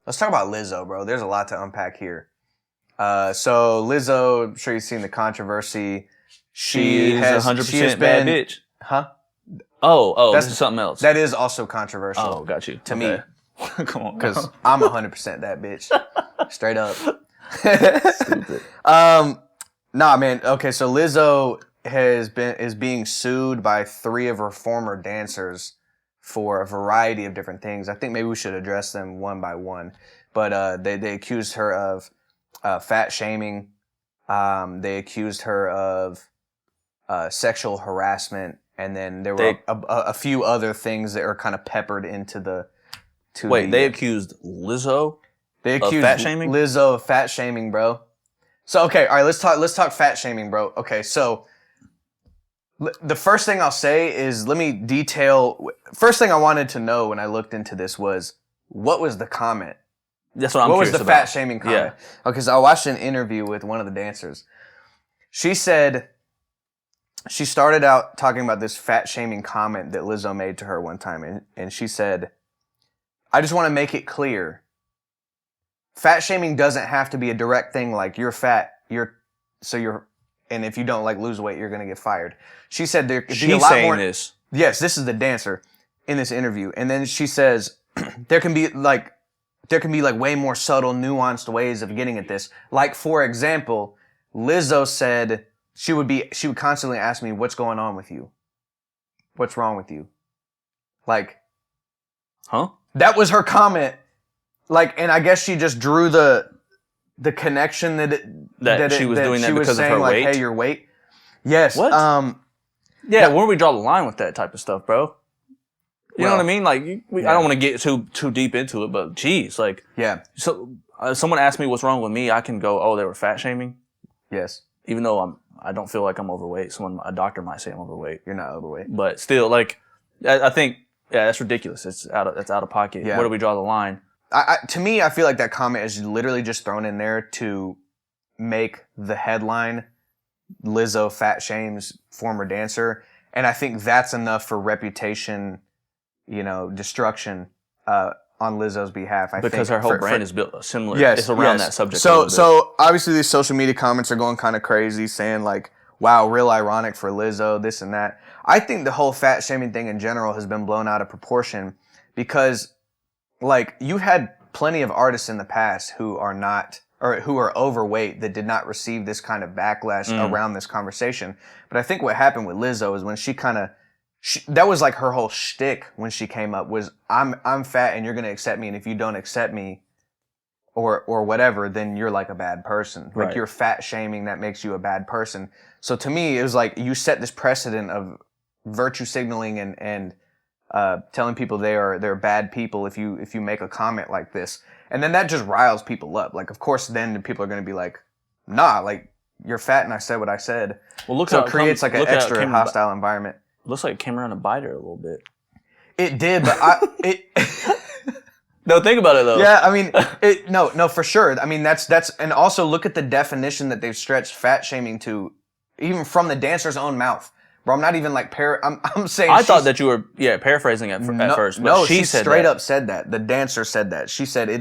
Let's talk about Lizzo, bro. There's a lot to unpack here. So Lizzo, I'm sure you've seen the controversy. She is 100% bad bitch. Huh? This is something else. That is also controversial. Oh, got you. To me. Come on. Because I'm 100% that bitch. Straight up. Stupid. Nah, man. Okay, so Lizzo is being sued by 3 of her former dancers for a variety of different things. I think maybe we should address them one by one. But they accused her of fat shaming. They accused her of sexual harassment, and then there were a few other things that are kind of peppered into the. They accused Lizzo. They accused fat shaming? Lizzo of fat shaming, bro. So okay, all right, let's talk fat shaming, bro. Okay, so the first thing I'll say is let me detail. First thing I wanted to know when I looked into this was what was the comment? That's what I'm curious about. What was the fat shaming comment? Yeah. Okay, so I watched an interview with one of the dancers. She said she started out talking about this fat shaming comment that Lizzo made to her one time, and she said, "I just want to make it clear. Fat shaming doesn't have to be a direct thing like you're fat, and if you don't like lose weight, you're gonna get fired." She said there could be a lot more. This. Yes, this is the dancer in this interview, and then she says there can be like way more subtle, nuanced ways of getting at this. Like for example, Lizzo said she would constantly ask me, "What's going on with you? What's wrong with you?" Like, huh? That was her comment. Like, and I guess she just drew the connection that she was doing that because saying, of her like, weight. Hey, your weight. Yes. What? Yeah, where do we draw the line with that type of stuff, bro? You know what I mean? Like, I don't want to get too deep into it, but geez, like, yeah. So, someone asked me what's wrong with me, I can go, oh, they were fat shaming. Yes. Even though I don't feel like I'm overweight. A doctor might say I'm overweight. You're not overweight, but still, like, I think, that's ridiculous. That's out of pocket. Yeah. Where do we draw the line? To me, I feel like that comment is literally just thrown in there to make the headline Lizzo fat shames former dancer. And I think that's enough for reputation, destruction on Lizzo's behalf. Because her whole brand is built similar. Yes, it's around that subject. So obviously these social media comments are going kind of crazy saying like, wow, real ironic for Lizzo, this and that. I think the whole fat shaming thing in general has been blown out of proportion because like you had plenty of artists in the past who are overweight that did not receive this kind of backlash around this conversation. But I think what happened with Lizzo is when that was like her whole shtick when she came up was I'm fat and you're going to accept me. And if you don't accept me or whatever, then you're like a bad person. Like you're fat shaming. That makes you a bad person. So to me, it was like you set this precedent of virtue signaling and telling people they're bad people if you make a comment like this, and then that just riles people up. Like, of course, then people are going to be like, "Nah, like you're fat," and I said what I said. Well, look, so it creates like an extra hostile environment. Looks like it came around to bite her a little bit. It did, but No, think about it though. Yeah, I mean, no, for sure. I mean, that's, and also look at the definition that they've stretched fat shaming to, even from the dancer's own mouth. Bro, I'm not even like I'm saying. I thought that you were paraphrasing at first. But no, she straight up said that. The dancer said that. She said it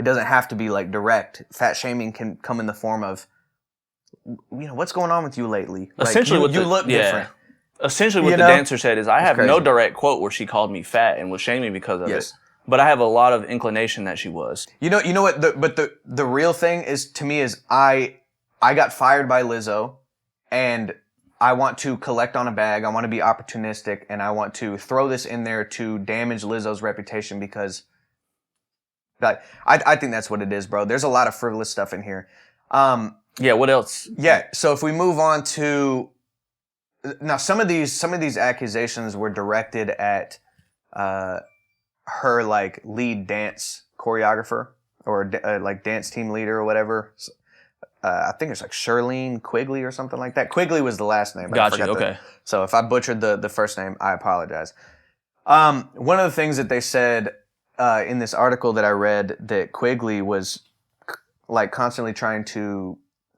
doesn't have to be like direct. Fat shaming can come in the form of, what's going on with you lately? Like, essentially, you look different. Essentially, what the dancer said is, I have no direct quote where she called me fat and was shaming because of it. But I have a lot of inclination that she was. You know what? The real thing is to me is I got fired by Lizzo, and I want to collect on a bag. I want to be opportunistic, and I want to throw this in there to damage Lizzo's reputation because, like, I think that's what it is, bro. There's a lot of frivolous stuff in here. Yeah. What else? Yeah. So if we move on to now, some of these accusations were directed at her like lead dance choreographer or like dance team leader or whatever. I think it's like Shirlene Quigley or something like that. Quigley was the last name. Gotcha. Okay. So if I butchered the first name, I apologize. One of the things that they said in this article that I read, that Quigley was like constantly trying to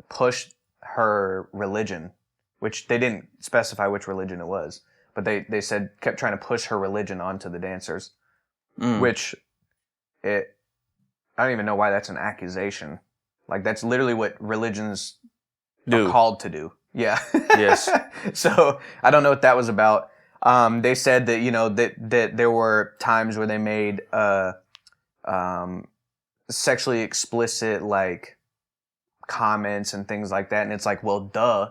push her religion, which they didn't specify which religion it was, but they said kept trying to push her religion onto the dancers, which I don't even know why that's an accusation. Like, that's literally what religions Do. are called to do. Yeah. Yes. So I don't know what that was about. They said that, you know, that there were times where they made sexually explicit, like, comments and things like that. And it's like, well, duh.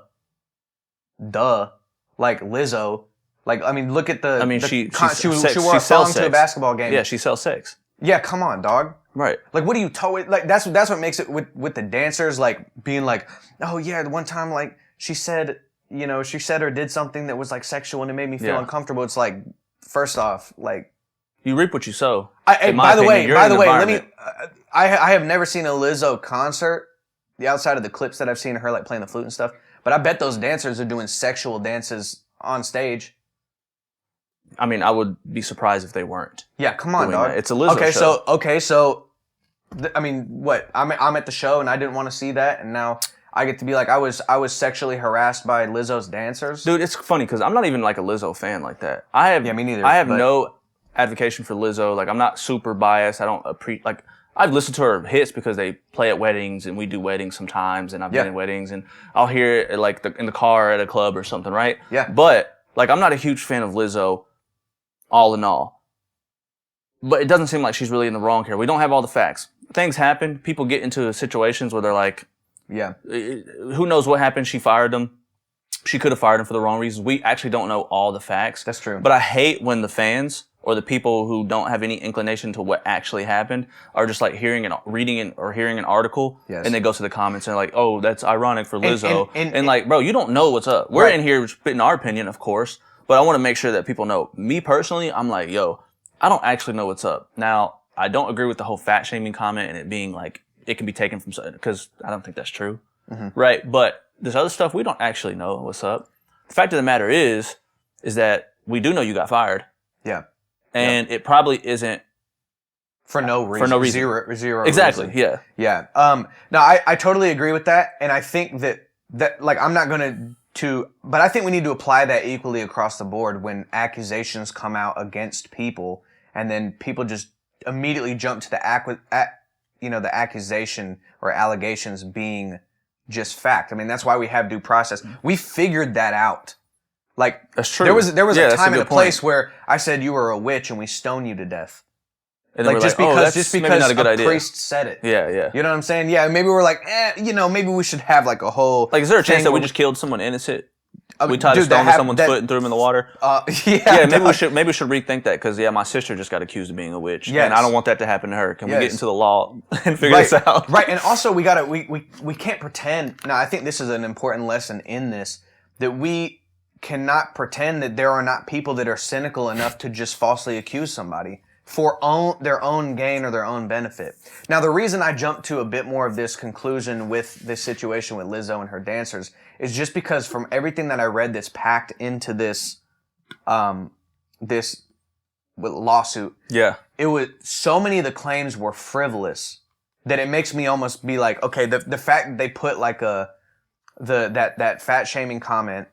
Like, Lizzo. Like, I mean, look at the... I mean, she wore a thong to a basketball game. Yeah, she sells sex. Yeah, come on, dog. Right. Like, what do you like? That's what makes it with the dancers, like, being like, oh yeah, the one time, like, she said or did something that was like sexual and it made me feel uncomfortable. It's like, first off, like, you reap what you sow. By the way, let me. I have never seen a Lizzo concert, the outside of the clips that I've seen of her, like, playing the flute and stuff. But I bet those dancers are doing sexual dances on stage. I mean, I would be surprised if they weren't. Yeah, come on, dog. That. It's a Lizzo show. So, I mean, what? I'm at the show and I didn't want to see that, and now I get to be like, I was sexually harassed by Lizzo's dancers. Dude, it's funny because I'm not even like a Lizzo fan like that. Yeah, me neither. I have no advocation for Lizzo. Like, I'm not super biased. I don't like. I've listened to her hits because they play at weddings and we do weddings sometimes, and I've been in weddings and I'll hear it like in the car at a club or something, right? Yeah. But like, I'm not a huge fan of Lizzo. All in all. But it doesn't seem like she's really in the wrong here. We don't have all the facts. Things happen. People get into situations where they're like, yeah, who knows what happened? She fired him. She could have fired him for the wrong reasons. We actually don't know all the facts. That's true. But I hate when the fans or the people who don't have any inclination to what actually happened are just like reading or hearing an article, and they go to the comments and they're like, oh, that's ironic for Lizzo. And like, bro, you don't know what's up. We're in here spitting our opinion, of course. But I want to make sure that people know. Me personally, I'm like, yo, I don't actually know what's up. Now, I don't agree with the whole fat shaming comment and it being like, it can be taken from, because I don't think that's true. Mm-hmm. Right? But this other stuff, we don't actually know what's up. The fact of the matter is that we do know you got fired. Yeah. And it probably isn't. For no reason. Zero exactly. reason. Yeah. No, I totally agree with that. And I think that like, I'm not going but I think we need to apply that equally across the board when accusations come out against people, and then people just immediately jump to the accusation or allegations being just fact. I mean, that's why we have due process. We figured that out. Like, that's true. There was a time and a place where I said you were a witch and we stone you to death. And like, just because not a good idea. Priest said it. Yeah. You know what I'm saying? Yeah, maybe we're like, maybe we should have like a whole... Like, is there a chance that we just killed someone innocent? We tied a stone to someone's foot and threw him in the water? Maybe we should rethink that, because, my sister just got accused of being a witch. Yes. And I don't want that to happen to her. Can we get into the law and figure this out? Right, and also we can't pretend... Now, I think this is an important lesson in this, that we cannot pretend that there are not people that are cynical enough to just falsely accuse somebody for their own gain or their own benefit. Now, the reason I jumped to a bit more of this conclusion with this situation with Lizzo and her dancers is just because from everything that I read that's packed into this lawsuit, it was so many of the claims were frivolous that it makes me almost be like, okay, the fact that they put like that fat shaming comment,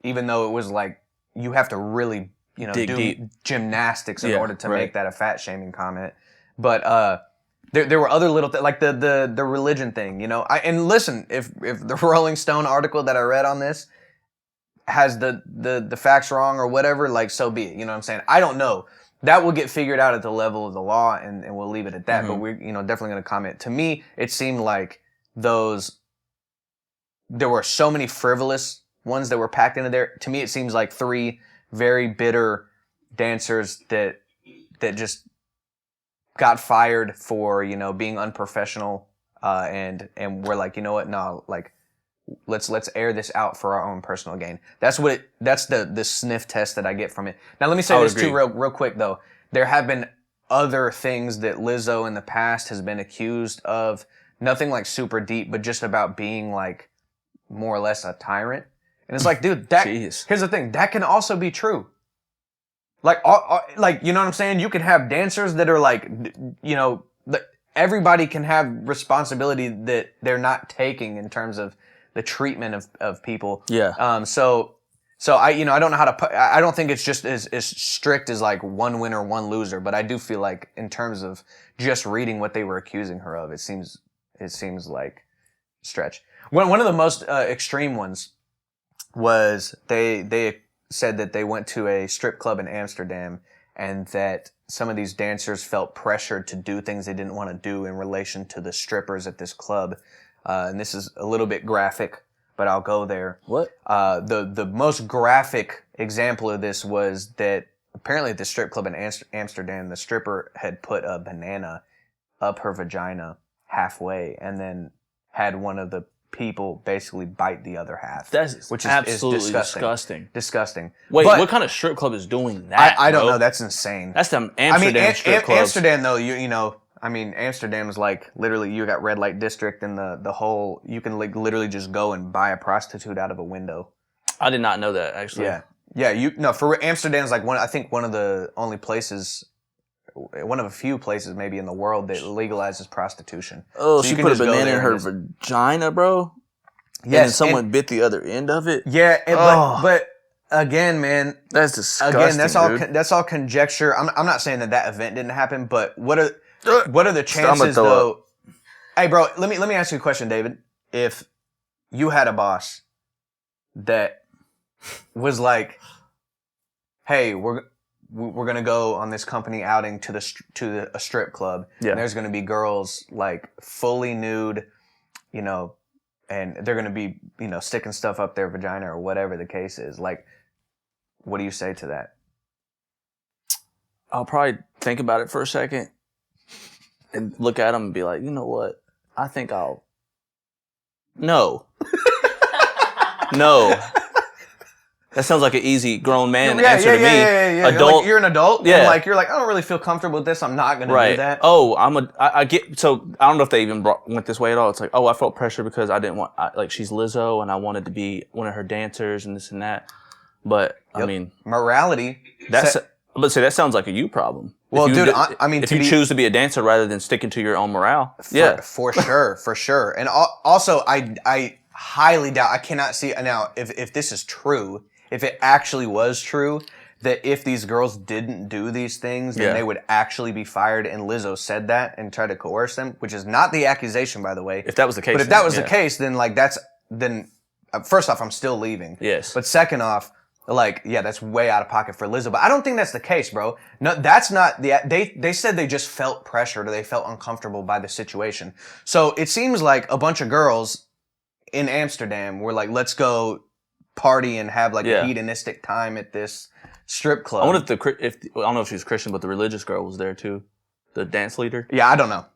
even though it was like, you have to really do deep gymnastics in order to make that a fat shaming comment. But there were other little like the religion thing, and listen, if the Rolling Stone article that I read on this has the facts wrong or whatever, like, so be it. You know what I'm saying? I don't know. That will get figured out at the level of the law, and we'll leave it at that. Mm-hmm. But we're definitely going to comment. To me, it seemed like there were so many frivolous ones that were packed into there. To me, it seems like 3 very bitter dancers that just got fired for being unprofessional, and we're like, you know what, no, like, let's air this out for our own personal gain. That's the sniff test that I get from it. Now let me say this too real quick though. There have been other things that Lizzo in the past has been accused of, nothing like super deep, but just about being like more or less a tyrant. And it's like, dude, here's the thing, that can also be true. Like, you know what I'm saying? You can have dancers that are like, everybody can have responsibility that they're not taking in terms of the treatment of people. Yeah. So So I don't know how to I don't think it's just as strict as like one winner, one loser, but I do feel like in terms of just reading what they were accusing her of, it seems like stretch. One of the most extreme ones was they said that they went to a strip club in Amsterdam and that some of these dancers felt pressured to do things they didn't want to do in relation to the strippers at this club. And this is a little bit graphic, but I'll go there. What? The most graphic example of this was that apparently at the strip club in Amsterdam, the stripper had put a banana up her vagina halfway and then had one of the people basically bite the other half. Which is absolutely disgusting. Disgusting. Wait, what kind of strip club is doing that? I don't know. That's insane. That's them Amsterdam strip clubs. Amsterdam though, you know, I mean, Amsterdam is like literally you got red light district and the whole, you can like literally just go and buy a prostitute out of a window. I did not know that actually. Yeah. For Amsterdam's like one of the only places, one of a few places maybe in the world that legalizes prostitution. Oh, so she put a banana in her vagina, bro? Yes. And someone bit the other end of it? Yeah, but again, man, that's disgusting. Again, that's all conjecture. I'm not saying that event didn't happen, but what are the chances though? Hey, bro, let me ask you a question, David. If you had a boss that was like, "Hey, we're gonna go on this company outing to a strip club, and there's gonna be girls like fully nude, you know, and they're gonna be, you know, sticking stuff up their vagina or whatever the case is." Like, what do you say to that? I'll probably think about it for a second and look at them and be like, you know what? I think no. No. That sounds like an easy grown man answer to me. Yeah. Adult. Like, you're an adult. Yeah. And you're like, I don't really feel comfortable with this. I'm not going to do that. Oh, I get, so I don't know if they even went this way at all. It's like, oh, I felt pressure because I didn't want, like, she's Lizzo and I wanted to be one of her dancers and this and that. But, I mean. Morality. Let's say that sounds like a you problem. Well, dude, if you choose to be a dancer rather than sticking to your own morale. For sure. And also, I highly doubt, I cannot see, now, if this is true, if it actually was true, that if these girls didn't do these things, then they would actually be fired, and Lizzo said that and tried to coerce them, which is not the accusation, by the way. If that was the case. But if that was the case, then, like, first off, I'm still leaving. Yes. But second off, like, yeah, that's way out of pocket for Lizzo. But I don't think that's the case, bro. No, that's not they said they just felt pressured or they felt uncomfortable by the situation. So it seems like a bunch of girls in Amsterdam were like, let's go party and have like a hedonistic time at this strip club. I wonder if I don't know if she was Christian, but the religious girl was there too, the dance leader. Yeah, I don't know.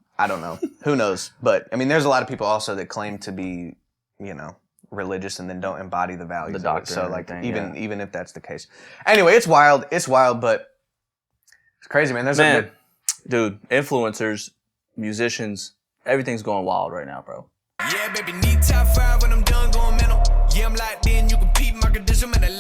Who knows? But I mean, there's a lot of people also that claim to be, you know, religious and then don't embody the values. The doctrine. So like, even if that's the case. Anyway, it's wild, but it's crazy, man. Dude, influencers, musicians, everything's going wild right now, bro. Yeah, baby, need top 5 when I'm done going mental. Yeah, I'm locked in, you can peep my condition, man.